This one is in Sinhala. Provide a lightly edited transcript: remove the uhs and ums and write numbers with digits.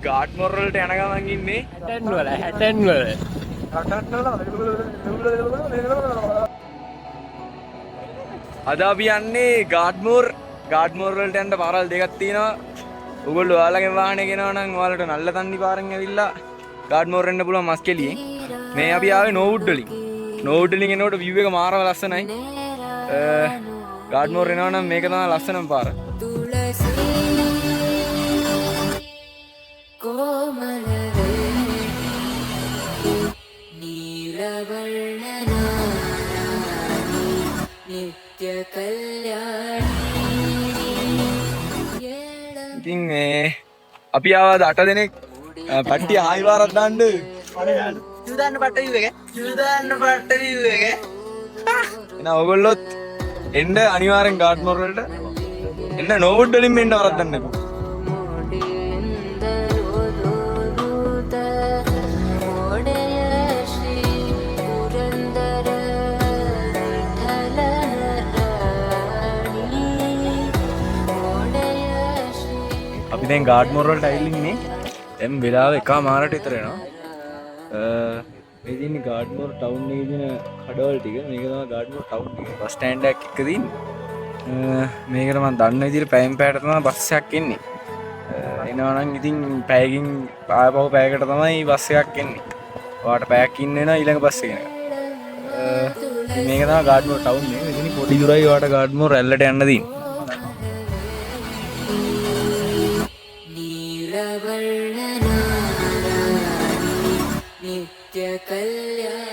ගාඩ්මොර් වලට යන ගමන් ඉන්නේ හැටන් වල අද අපි යන්නේ ගාඩ්මොර් වලට යන්න පාරල් දෙකක් තියෙනවා. ඔයගොල්ලෝ ඔයාලගේ වාහනේ ගෙනවා නම් ඔයාලට නල්ල තන්නි පාරෙන් ඇවිල්ලා ගාඩ්මොර් එන්න පුළුවන් මස්කෙලියෙන්. මේ අපි ආවේ නෝවුඩ් වලින්. නෝවුඩ් වලින් එනකොට view එක මාරම ලස්සනයි. ගාඩ්මොර් එනවා නම් මේක තමයි ලස්සනම පාර. ඉතින් අපි ආවාද 8 දෙනෙක් පට්ටිය ආයි වාරක් දාන්න චූදාන්න පට්ට view එක එහෙනම් ඔයගොල්ලොත් එන්න අනිවාර්යෙන් ගාඩ්මොර් වලට එන්න නෝවුඩ් වලින් මෙන්න වරද්දන්න එපා. අපි දැන් ගාඩ්මොර් වලට ඇවිල්ලා ඉන්නේ. දැන් වෙලාව 1:00 විතර වෙනවා. මේ දින්නේ ගාඩ්මොර් ටවුන් එකේ තියෙන කඩවල ටික. මේක තමයි ගාඩ්මොර් ටවුන් එකේ බස් ස්ටෑන්ඩ් එකක් එක්ක තියෙන්නේ. මේකට මම දන්න විදිහට පැයෙන් පැයට තමයි බස් එකක් එන්නේ. එනවා නම් ඉතින් පැයකින් ආපහු පැයකට තමයි බස් එකක් එන්නේ. ඔයාලට පැයක් ඉන්න වෙනවා ඊළඟ බස් එක එනකම්. මේක තමයි ගාඩ්මොර් ටවුන් එක. ඉතින් පොඩි දුරයි ඔයාලට ගාඩ්මොර් රැල්ලට යන්න තියෙන්නේ. नित्य कल्याण